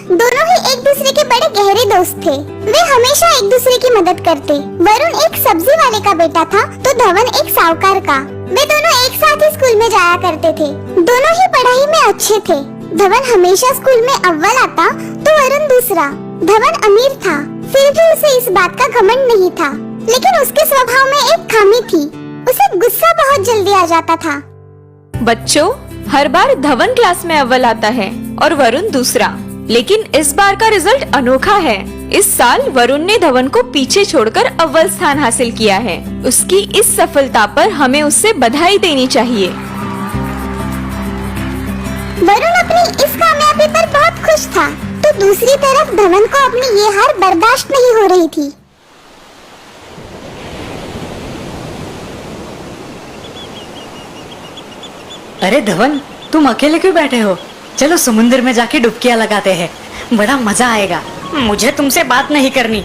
दोनों ही एक दूसरे के बड़े गहरे दोस्त थे। वे हमेशा एक दूसरे की मदद करते। वरुण एक सब्जी वाले का बेटा था तो धवन एक साहूकार का। वे दोनों एक साथ ही स्कूल में जाया करते थे। दोनों ही पढ़ाई में अच्छे थे। धवन हमेशा स्कूल में अव्वल आता तो वरुण दूसरा। धवन अमीर था, फिर भी उसे इस बात का घमंड नहीं था। लेकिन उसके स्वभाव में एक खामी थी, उसे गुस्सा बहुत जल्दी आ जाता था। बच्चों, हर बार धवन क्लास में अव्वल आता है और वरुण दूसरा, लेकिन इस बार का रिजल्ट अनोखा है। इस साल वरुण ने धवन को पीछे छोड़कर अव्वल स्थान हासिल किया है। उसकी इस सफलता पर हमें उससे बधाई देनी चाहिए। वरुण अपनी इस कामयाबी पर बहुत खुश था, तो दूसरी तरफ धवन को अपनी ये हार बर्दाश्त नहीं हो रही थी। अरे धवन, तुम अकेले क्यों बैठे हो? चलो समुद्र में जाके डुबकियां लगाते हैं, बड़ा मजा आएगा। मुझे तुमसे बात नहीं करनी।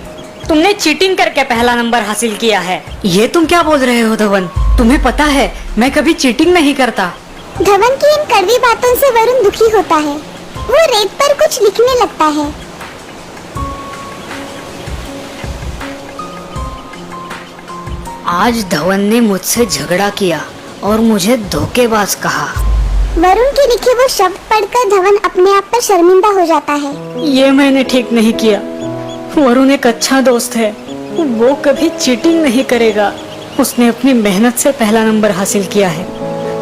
तुमने चीटिंग करके पहला नंबर हासिल किया है। ये तुम क्या बोल रहे हो धवन? तुम्हें पता है मैं कभी चीटिंग नहीं करता। धवन की इन कड़वी बातों से वरुण दुखी होता है। वो रेत पर कुछ लिखने लगता है। आज धवन ने मुझसे झगड़ा किया और मुझे धोखेबाज कहा। वरुण के लिखे वो शब्द पढ़कर धवन अपने आप पर शर्मिंदा हो जाता है। ये मैंने ठीक नहीं किया। वरुण एक अच्छा दोस्त है, वो कभी चीटिंग नहीं करेगा। उसने अपनी मेहनत से पहला नंबर हासिल किया है।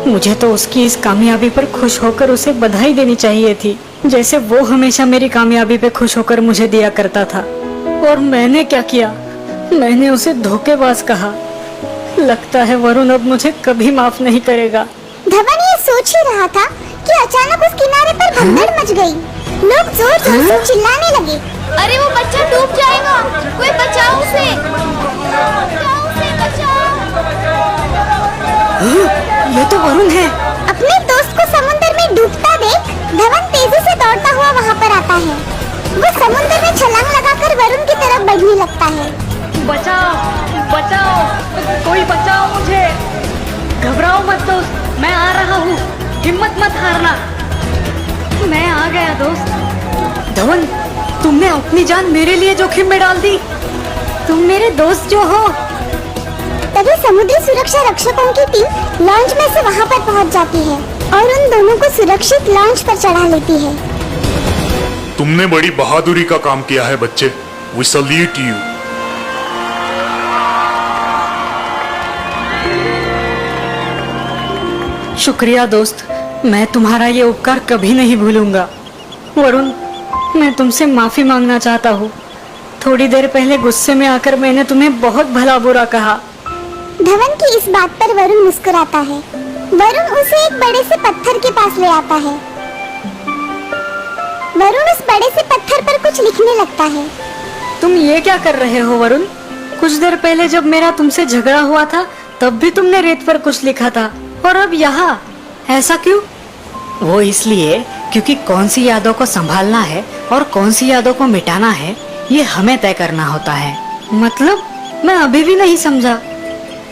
मुझे तो उसकी इस कामयाबी पर खुश होकर उसे बधाई देनी चाहिए थी, जैसे वो हमेशा मेरी कामयाबी पे खुश होकर मुझे दिया करता था। और मैंने क्या किया? मैंने उसे धोखेबाज कहा। लगता है वरुण अब मुझे कभी माफ नहीं करेगा। धवन ये सोच ही रहा था कि अचानक उस किनारे पर भगदड़ मच गई। लोग जोर जोर से चिल्लाने लगे। अरे वो बच्चा डूब जाएगा, कोई बचाओ उसे, बचाओ उसे, बचाओ। ये तो वरुण है। अपने दोस्त को समुद्र में डूबता देख धवन तेजी से दौड़ता हुआ वहाँ पर आता है। वो समुद्र में छलांग लगाकर वरुण की तरफ बढ़ने लगता है। बचाओ, बचाओ, कोई बचाओ मुझे। घबराओ मत दोस्त, मैं आ रहा हूँ, हिम्मत मत हारना। मैं आ गया दोस्त। धवन, तुमने अपनी जान मेरे लिए जोखिम में डाल दी। तुम मेरे दोस्त जो हो। तभी समुद्री सुरक्षा रक्षकों की टीम लॉन्च में से वहाँ पर पहुँच जाती है और उन दोनों को सुरक्षित लॉन्च पर चढ़ा लेती है। तुमने बड़ी बहादुरी का काम किया है बच्चे, वी सैल्यूट यू। शुक्रिया दोस्त, मैं तुम्हारा ये उपकार कभी नहीं भूलूंगा। वरुण, मैं तुमसे माफी मांगना चाहता हूँ। थोड़ी देर पहले गुस्से में आकर मैंने तुम्हें बहुत भला बुरा कहा। धवन की इस बात पर वरुण मुस्कुराता है। वरुण उसे एक बड़े से पत्थर के पास ले आता है। वरुण उस बड़े से पत्थर पर कुछ लिखने लगता है। तुम ये क्या कर रहे हो वरुण? कुछ देर पहले जब मेरा तुमसे झगड़ा हुआ था तब भी तुमने रेत पर कुछ लिखा था, और अब यहाँ ऐसा क्यों? वो इसलिए क्योंकि कौन सी यादों को संभालना है और कौन सी यादों को मिटाना है, ये हमें तय करना होता है। मतलब मैं अभी भी नहीं समझा।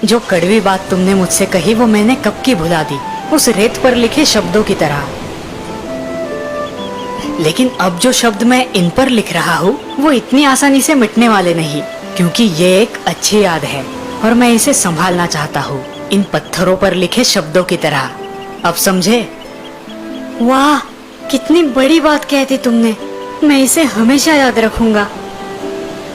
जो कड़वी बात तुमने मुझसे कही वो मैंने कब की भुला दी, उस रेत पर लिखे शब्दों की तरह। लेकिन अब जो शब्द मैं इन पर लिख रहा हूँ वो इतनी आसानी से मिटने वाले नहीं, क्योंकि ये एक अच्छी याद है और मैं इसे संभालना चाहता हूँ, इन पत्थरों पर लिखे शब्दों की तरह। अब समझे? वाह, कितनी बड़ी बात कह दी तुमने। मैं इसे हमेशा याद रखूंगा।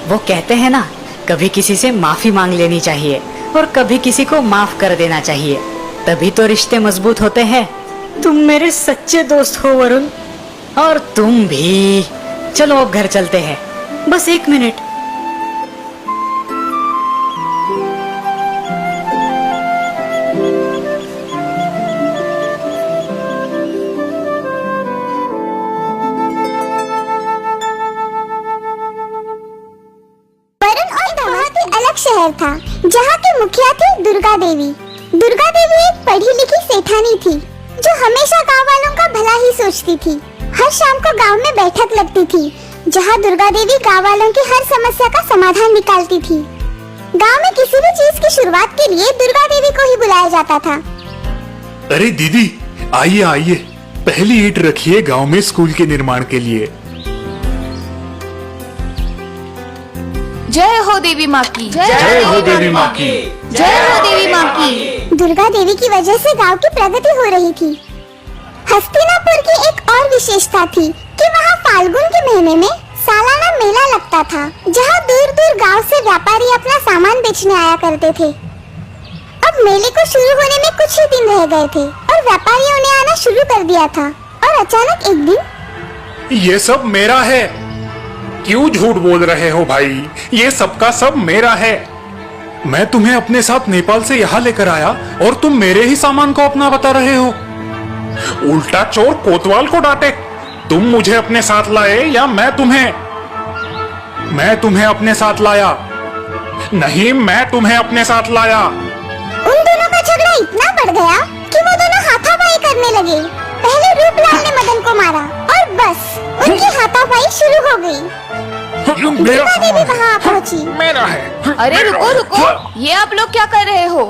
वो कहते हैं ना, कभी किसी से माफी मांग लेनी चाहिए और कभी किसी को माफ कर देना चाहिए, तभी तो रिश्ते मजबूत होते हैं। तुम मेरे सच्चे दोस्त हो वरुण, और तुम भी। चलो अब घर चलते हैं। बस 1 मिनट। शहर था जहाँ के मुखिया थी दुर्गा देवी। दुर्गा देवी एक पढ़ी लिखी सेठानी थी जो हमेशा गांव वालों का भला ही सोचती थी। हर शाम को गांव में बैठक लगती थी जहाँ दुर्गा देवी गांव वालों की हर समस्या का समाधान निकालती थी। गांव में किसी भी चीज की शुरुआत के लिए दुर्गा देवी को ही बुलाया जाता था। अरे दीदी, आइए आइए, पहली ईंट रखिए गांव में स्कूल के निर्माण के लिए। जय हो देवी माँ की, जय हो देवी माँ की। जय हो देवी माँ की। दुर्गा देवी की वजह से गांव की प्रगति हो रही थी। हस्तिनापुर की एक और विशेषता थी कि वहाँ फाल्गुन के महीने में सालाना मेला लगता था, जहाँ दूर दूर गांव से व्यापारी अपना सामान बेचने आया करते थे। अब मेले को शुरू होने में कुछ ही दिन रह गए थे और व्यापारियों ने आना शुरू कर दिया था। और अचानक एक दिन ये सब मेरा है। क्यों झूठ बोल रहे हो भाई? ये सबका सब मेरा है। मैं तुम्हें अपने साथ नेपाल से यहाँ लेकर आया और तुम मेरे ही सामान को अपना बता रहे हो। उल्टा चोर कोतवाल को डांटे। तुम मुझे अपने साथ लाए या मैं तुम्हें? मैं तुम्हें अपने साथ लाया। नहीं, मैं तुम्हें अपने साथ लाया। उन दोनों का झगड़ा इतना बढ़ गया कि वो दोनों हाथापाई करने लगे। पहले रूपलाल ने मदन को मारा और बस उनकी हाथापाई शुरू हो गई। मेरा दुर्गा देवी सामान वहाँ पहुँची। मेरा है। अरे रुको रुको, ये आप लोग क्या कर रहे हो?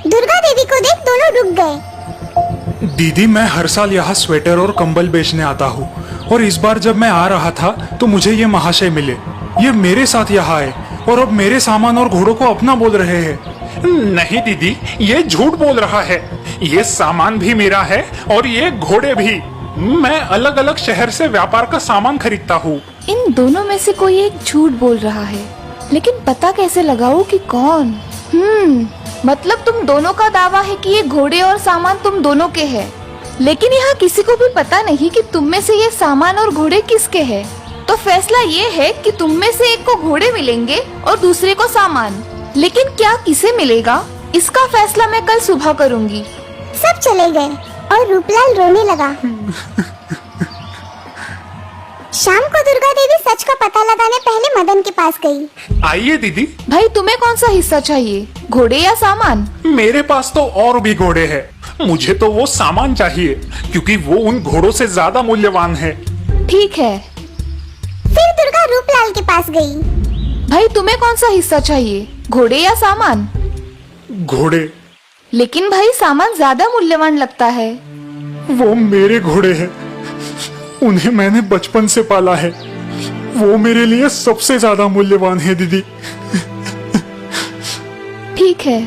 दुर्गा देवी को देख दोनों रुक गए। दीदी, मैं हर साल यहाँ स्वेटर और कंबल बेचने आता हूँ और इस बार जब मैं आ रहा था तो मुझे ये महाशय मिले। ये मेरे साथ यहाँ आए और अब मेरे सामान और घोड़ों को अपना बोल रहे हैं। नहीं दीदी, ये झूठ बोल रहा है। ये सामान भी मेरा है और ये घोड़े भी। मैं अलग अलग शहर से व्यापार का सामान खरीदता हूँ। इन दोनों में से कोई एक झूठ बोल रहा है, लेकिन पता कैसे लगाऊं कि कौन? मतलब तुम दोनों का दावा है कि ये घोड़े और सामान तुम दोनों के हैं, लेकिन यहाँ किसी को भी पता नहीं कि तुम में से ये सामान और घोड़े किसके हैं। तो फैसला ये है कि तुम में से एक को घोड़े मिलेंगे और दूसरे को सामान, लेकिन क्या किसे मिलेगा इसका फैसला मैं कल सुबह करूँगी। सब चले गए और रूपलाल रोने लगा। शाम को दुर्गा देवी सच का पता लगाने पहले मदन के पास गई। आइए दीदी। भाई तुम्हें कौन सा हिस्सा चाहिए, घोड़े या सामान? मेरे पास तो और भी घोड़े हैं। मुझे तो वो सामान चाहिए क्योंकि वो उन घोड़ों से ज्यादा मूल्यवान है। ठीक है। फिर दुर्गा रूपलाल के पास गई। भाई तुम्हें कौन सा हिस्सा चाहिए, घोड़े या सामान? घोड़े। लेकिन भाई सामान ज्यादा मूल्यवान लगता है। वो मेरे घोड़े हैं। उन्हें मैंने बचपन से पाला है। वो मेरे लिए सबसे ज्यादा मूल्यवान है दीदी। ठीक है।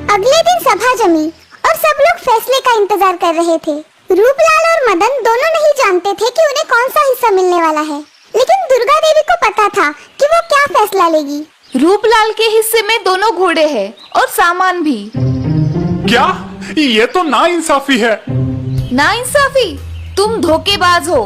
अगले दिन सभा जमी और सब लोग फैसले का इंतजार कर रहे थे। रूपलाल और मदन दोनों नहीं जानते थे कि उन्हें कौन सा हिस्सा मिलने वाला है, लेकिन दुर्गा देवी को पता था कि वो क्या फैसला लेगी। रूपलाल के हिस्से में दोनों घोड़े हैं और सामान भी। क्या? ये तो नाइंसाफी है। नाइंसाफी? तुम धोखेबाज हो।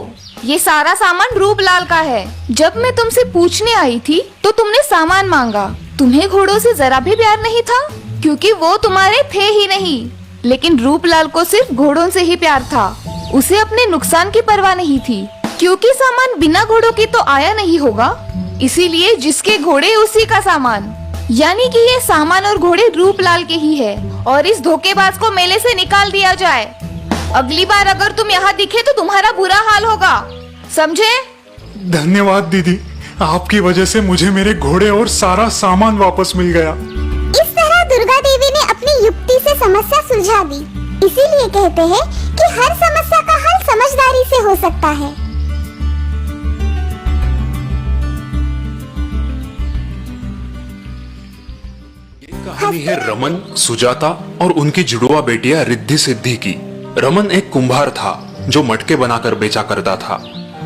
ये सारा सामान रूपलाल का है। जब मैं तुमसे पूछने आई थी तो तुमने सामान मांगा। तुम्हें घोड़ों से जरा भी प्यार नहीं था क्योंकि वो तुम्हारे थे ही नहीं। लेकिन रूपलाल को सिर्फ घोड़ों से ही प्यार था। उसे अपने नुकसान की परवाह नहीं थी क्योंकि सामान बिना घोड़ों के तो आया नहीं होगा। इसीलिए जिसके घोड़े उसी का सामान, यानी कि ये सामान और घोड़े रूपलाल के ही है और इस धोखेबाज को मेले से निकाल दिया जाए। अगली बार अगर तुम यहाँ दिखे तो तुम्हारा बुरा हाल होगा, समझे? धन्यवाद दीदी, आपकी वजह से मुझे मेरे घोड़े और सारा सामान वापस मिल गया। इस तरह दुर्गा देवी ने अपनी युक्ति से समस्या सुलझा दी। इसीलिए कहते हैं कि हर समस्या का हल समझदारी से हो सकता है। कहानी है रमन, सुजाता और उनकी जुड़वा बेटियां रिद्धि सिद्धि की। रमन एक कुंभार था जो मटके बनाकर बेचा करता था।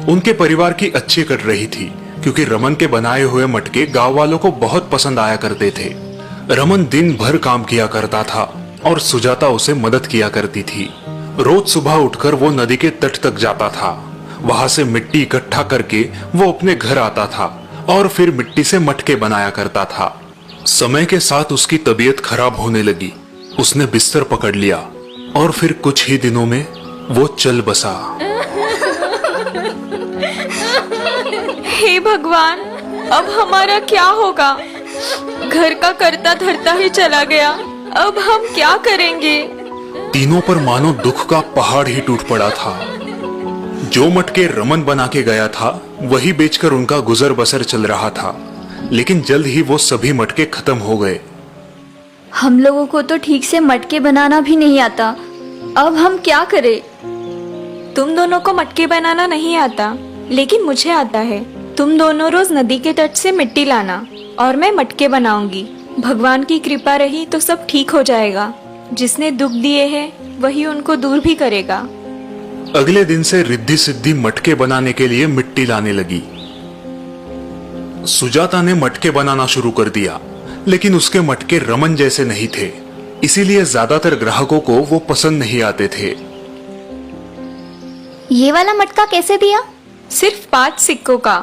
उनके परिवार की अच्छी कट रही थी क्योंकि रमन के बनाए हुए मटके गांव वालों को बहुत पसंद आया करते थे। रमन दिन भर काम किया करता था और सुजाता उसे मदद किया करती थी। रोज सुबह उठकर वो नदी के तट तक जाता था। वहां से मिट्टी इकट्ठा करके वो अपने घर आता था और फिर मिट्टी से मटके बनाया करता था। समय के साथ उसकी तबीयत खराब होने लगी। उसने बिस्तर पकड़ लिया और फिर कुछ ही दिनों में वो चल बसा। हे भगवान, अब हमारा क्या होगा? घर का करता धरता ही चला गया। अब हम क्या करेंगे? तीनों पर मानो दुख का पहाड़ ही टूट पड़ा था। जो मटके रमन बना के गया था वही बेचकर उनका गुजर बसर चल रहा था, लेकिन जल्द ही वो सभी मटके खत्म हो गए। हम लोगों को तो ठीक से मटके बनाना भी नहीं आता। अब हम क्या करें? तुम दोनों को मटके बनाना नहीं आता, लेकिन मुझे आता है। तुम दोनों रोज नदी के तट से मिट्टी लाना और मैं मटके बनाऊंगी। भगवान की कृपा रही तो सब ठीक हो जाएगा। जिसने दुख दिए हैं वही उनको दूर भी करेगा। अगले दिन से रिद्धि सिद्धि मटके बनाने के लिए मिट्टी लाने लगी। सुजाता ने मटके बनाना शुरू कर दिया, लेकिन उसके मटके रमन जैसे नहीं थे, इसीलिए ज्यादातर ग्राहकों को वो पसंद नहीं आते थे। ये वाला मटका कैसे दिया? सिर्फ 5 सिक्कों का।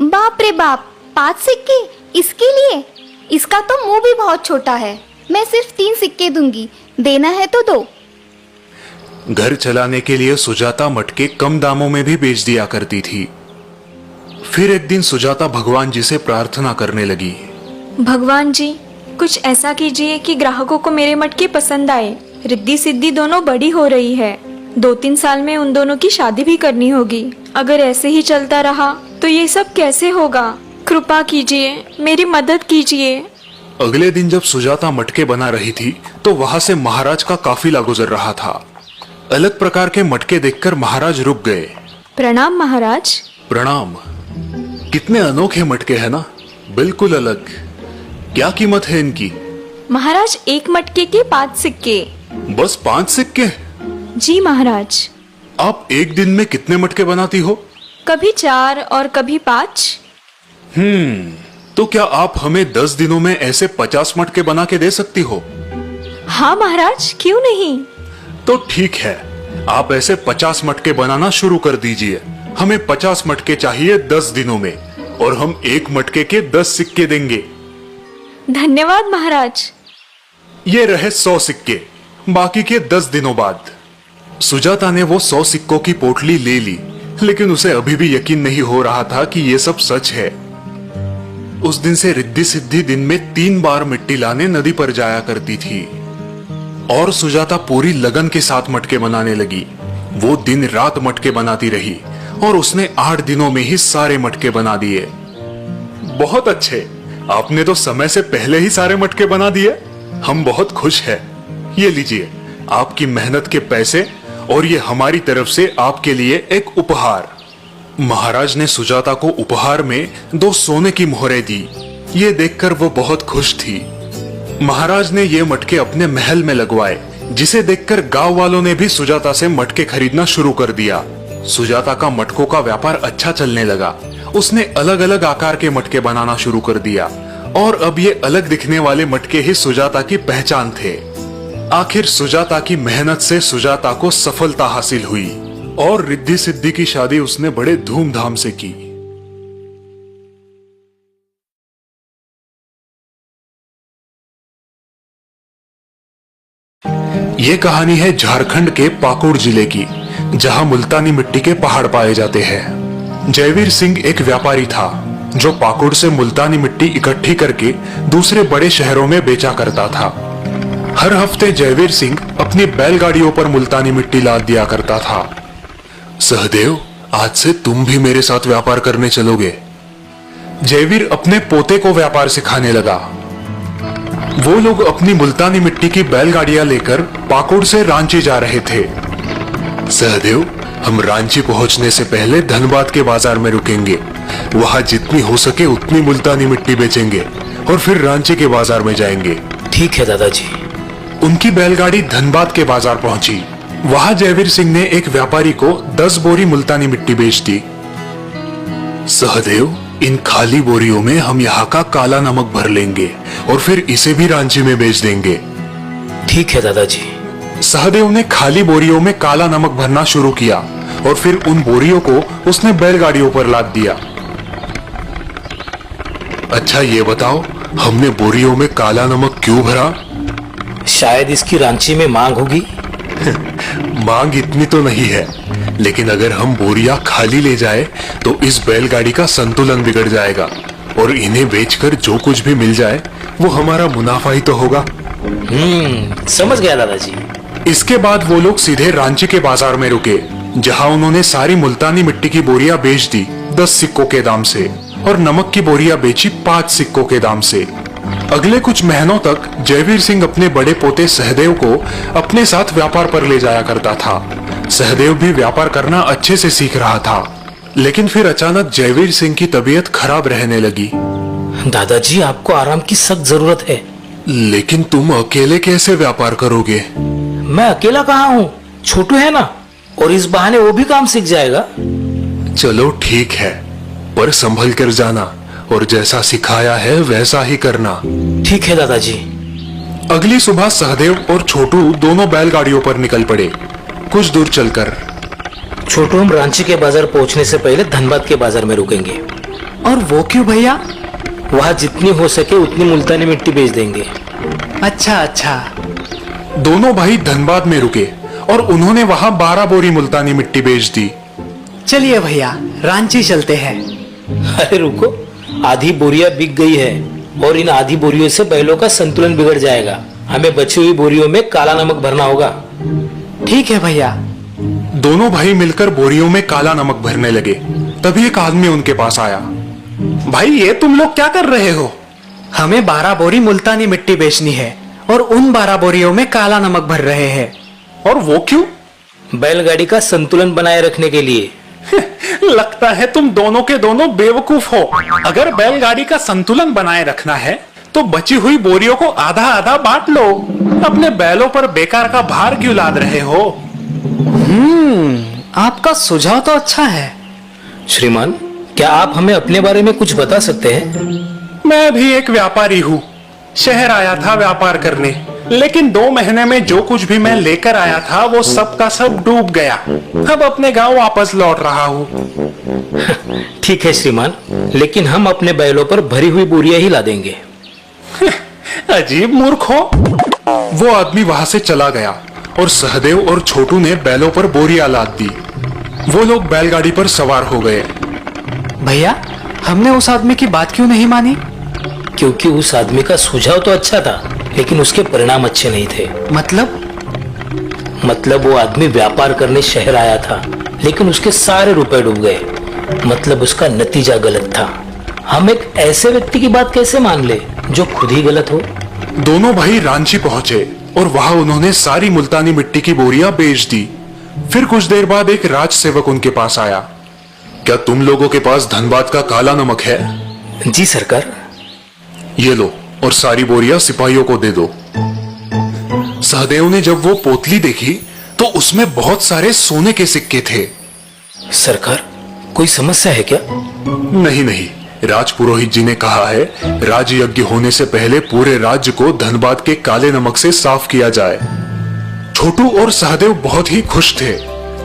बाप रे बाप, 5 सिक्के इसके लिए? इसका तो मुंह भी बहुत छोटा है। मैं सिर्फ 3 सिक्के दूंगी, देना है तो दो। घर चलाने के लिए सुजाता मटके कम दामों में भी बेच दिया करती थी। फिर एक दिन सुजाता भगवान जी से प्रार्थना करने लगी। भगवान जी, कुछ ऐसा कीजिए कि ग्राहकों को मेरे मटके पसंद आए। रिद्धि सिद्धि दोनों बड़ी हो रही है। 2-3 साल में उन दोनों की शादी भी करनी होगी। अगर ऐसे ही चलता रहा तो ये सब कैसे होगा? कृपा कीजिए, मेरी मदद कीजिए। अगले दिन जब सुजाता मटके बना रही थी तो वहां से महाराज का काफिला गुजर रहा था। अलग प्रकार के मटके देखकर महाराज रुक गए। प्रणाम महाराज। प्रणाम। कितने अनोखे मटके हैं ना, बिल्कुल अलग। क्या कीमत है इनकी? महाराज, एक मटके के 5 सिक्के। बस 5 सिक्के? जी महाराज। आप एक दिन में कितने मटके बनाती हो? कभी 4 और कभी 5। तो क्या आप हमें 10 दिनों में ऐसे 50 मटके बना के दे सकती हो? हाँ महाराज, क्यों नहीं। तो ठीक है, आप ऐसे 50 मटके बनाना शुरू कर दीजिए। हमें 50 मटके चाहिए 10 दिनों में, और हम एक मटके के 10 सिक्के देंगे। धन्यवाद महाराज। ये रहे 100 सिक्के, बाकी के 10 दिनों बाद। सुजाता ने वो 100 सिक्कों की पोटली ले ली, लेकिन उसे अभी भी यकीन नहीं हो रहा था कि ये सब सच है। उस दिन से रिद्धि सिद्धि दिन में 3 बार मिट्टी लाने नदी पर जाया करती थी, और सुजाता पूरी लगन के साथ मटके बनाने लगी। वो दिन रात मटके बनाती रही और उसने 8 दिनों में ही सारे मटके बना दिए। बहुत अच्छे, आपने तो समय से पहले ही सारे मटके बना दिए। हम बहुत खुश हैं। ये लीजिए आपकी मेहनत के पैसे, और ये हमारी तरफ से आपके लिए एक उपहार। महाराज ने सुजाता को उपहार में 2 सोने की मोहरें दी। ये देखकर वो बहुत खुश थी। महाराज ने ये मटके अपने महल में लगवाए, जिसे देखकर गांव वालों ने भी सुजाता से मटके खरीदना शुरू कर दिया। सुजाता का मटकों का व्यापार अच्छा चलने लगा। उसने अलग अलग आकार के मटके बनाना शुरू कर दिया, और अब ये अलग दिखने वाले मटके ही सुजाता की पहचान थे। आखिर सुजाता की मेहनत से सुजाता को सफलता हासिल हुई, और रिद्धि सिद्धि की शादी उसने बड़े धूमधाम से की। ये कहानी है झारखंड के पाकुड़ जिले की, जहां मुल्तानी मिट्टी के पहाड़ पाए जाते हैं। जयवीर सिंह एक व्यापारी था जो पाकुड़ से मुल्तानी मिट्टी इकट्ठी करके दूसरे बड़े शहरों में बेचा करता था। हर हफ्ते जयवीर सिंह अपनी बैलगाड़ियों पर मुल्तानी मिट्टी लाद दिया करता था। सहदेव, आज से तुम भी मेरे साथ व्यापार करने चलोगे। जयवीर अपने पोते को व्यापार सिखाने लगा। वो लोग अपनी मुल्तानी मिट्टी की बैलगाड़ियां लेकर पाकुड़ से रांची जा रहे थे। सहदेव, हम रांची पहुंचने से पहले धनबाद के बाजार में रुकेंगे। वहां जितनी हो सके उतनी मुल्तानी मिट्टी बेचेंगे और फिर रांची के बाजार में जाएंगे। ठीक है दादाजी। उनकी बैलगाड़ी धनबाद के बाजार पहुंची। वहां जयवीर सिंह ने एक व्यापारी को 10 बोरी मुल्तानी मिट्टी बेच दी। सहदेव, इन खाली बोरियों में हम यहाँ का काला नमक भर लेंगे और फिर इसे भी रांची में बेच देंगे। ठीक है दादाजी। सहदेव ने खाली बोरियों में काला नमक भरना शुरू किया और फिर उन बोरियों को उसने बैलगाड़ियों पर लाद दिया। अच्छा ये बताओ, हमने बोरियों में काला नमक क्यों भरा? शायद इसकी रांची में मांग होगी। मांग इतनी तो नहीं है, लेकिन अगर हम बोरियां खाली ले जाए तो इस बैलगाड़ी का संतुलन बिगड़ जाएगा और इन्हें बेचकर जो कुछ भी मिल जाए वो हमारा मुनाफा ही तो होगा। समझ गया दादाजी। इसके बाद वो लोग सीधे रांची के बाजार में रुके, जहां उन्होंने सारी मुल्तानी मिट्टी की बोरियां बेच दी 10 सिक्कों के दाम से और नमक की बोरियां बेची 5 सिक्कों के दाम से। अगले कुछ महीनों तक जयवीर सिंह अपने बड़े पोते सहदेव को अपने साथ व्यापार पर ले जाया करता था। सहदेव भी व्यापार करना अच्छे से सीख रहा था। लेकिन फिर अचानक जयवीर सिंह की तबीयत खराब रहने लगी। दादाजी आपको आराम की सख्त जरूरत है। लेकिन तुम अकेले कैसे व्यापार करोगे? मैं अकेला कहाँ हूँ, छोटू है ना, और इस बहाने वो भी काम सीख जाएगा। चलो ठीक है, पर संभल कर जाना और जैसा सिखाया है वैसा ही करना। ठीक है दादाजी। अगली सुबह सहदेव और छोटू दोनों बैलगाड़ियों पर निकल पड़े। कुछ दूर चलकर छोटू, हम रांची के बाजार पहुंचने से पहले धनबाद के बाजार में रुकेंगे। और वो क्यों भैया? वहाँ जितनी हो सके उतनी मुल्तानी मिट्टी बेच देंगे। अच्छा अच्छा। दोनों भाई धनबाद में रुके और उन्होंने वहां 12 बोरी मुल्तानी मिट्टी बेच दी। चलिए भैया, रांची चलते हैं। अरे रुको, आधी बोरियां बिक गई है और इन आधी बोरियों से बैलों का संतुलन बिगड़ जाएगा। हमें बची हुई बोरियों में काला नमक भरना होगा। ठीक है भैया। दोनों भाई मिलकर बोरियों में काला नमक भरने लगे। तभी एक आदमी उनके पास आया। भाई, ये तुम लोग क्या कर रहे हो? हमें 12 बोरी मुल्तानी मिट्टी बेचनी है और उन 12 बोरियों में काला नमक भर रहे हैं। और वो क्यों? बैलगाड़ी का संतुलन बनाए रखने के लिए। लगता है तुम दोनों के दोनों बेवकूफ हो। अगर बैलगाड़ी का संतुलन बनाए रखना है तो बची हुई बोरियों को आधा आधा बांट लो। अपने बैलों पर बेकार का भार क्यों लाद रहे हो? आपका सुझाव तो अच्छा है। श्रीमान, क्या आप हमें अपने बारे में कुछ बता सकते हैं? मैं भी एक व्यापारी हूँ। शहर आया था व्यापार करने, लेकिन 2 महीने में जो कुछ भी मैं लेकर आया था वो सब का सब डूब गया। अब अपने गांव वापस लौट रहा हूँ। ठीक है श्रीमान, लेकिन हम अपने बैलों पर भरी हुई बोरियां ही ला देंगे। अजीब मूर्ख हो। वो आदमी वहां से चला गया और सहदेव और छोटू ने बैलों पर बोरियां लाद दी। वो लोग बैलगाड़ी पर सवार हो गए। भैया, हमने उस आदमी की बात क्यों नहीं मानी? क्योंकि उस आदमी का सुझाव तो अच्छा था, लेकिन उसके परिणाम अच्छे नहीं थे। मतलब वो आदमी व्यापार करने शहर आया था, लेकिन उसके सारे रुपए डूब गए। मतलब उसका नतीजा गलत था। हम एक ऐसे व्यक्ति की बात कैसे मान ले जो खुद ही गलत हो? दोनों भाई रांची पहुंचे और वहां उन्होंने सारी मुल्तानी मिट्टी की बोरियां बेच दी। फिर कुछ देर बाद एक राज सेवक उनके पास आया। क्या तुम लोगों के पास धनबाद का काला नमक है? जी सरकार। ये लो, और सारी बोरियां सिपाहियों को दे दो। सहदेव ने जब वो पोतली देखी तो उसमें बहुत सारे सोने के सिक्के थे। सरकार, कोई समस्या है क्या? नहीं, राज पुरोहित जी ने कहा है राज यज्ञ होने से पहले पूरे राज्य को धनबाद के काले नमक से साफ किया जाए। छोटू और सहदेव बहुत ही खुश थे।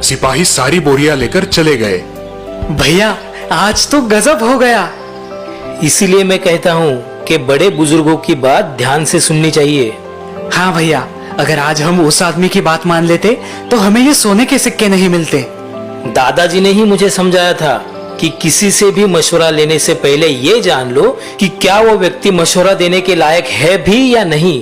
सिपाही सारी बोरियां लेकर चले गए। भैया, आज तो गजब हो गया। इसीलिए मैं कहता हूँ कि बड़े बुजुर्गों की बात ध्यान से सुननी चाहिए। हाँ भैया, अगर आज हम उस आदमी की बात मान लेते तो हमें ये सोने के सिक्के नहीं मिलते। दादाजी ने ही मुझे समझाया था कि किसी से भी मशवरा लेने से पहले ये जान लो कि क्या वो व्यक्ति मशवरा देने के लायक है भी या नहीं।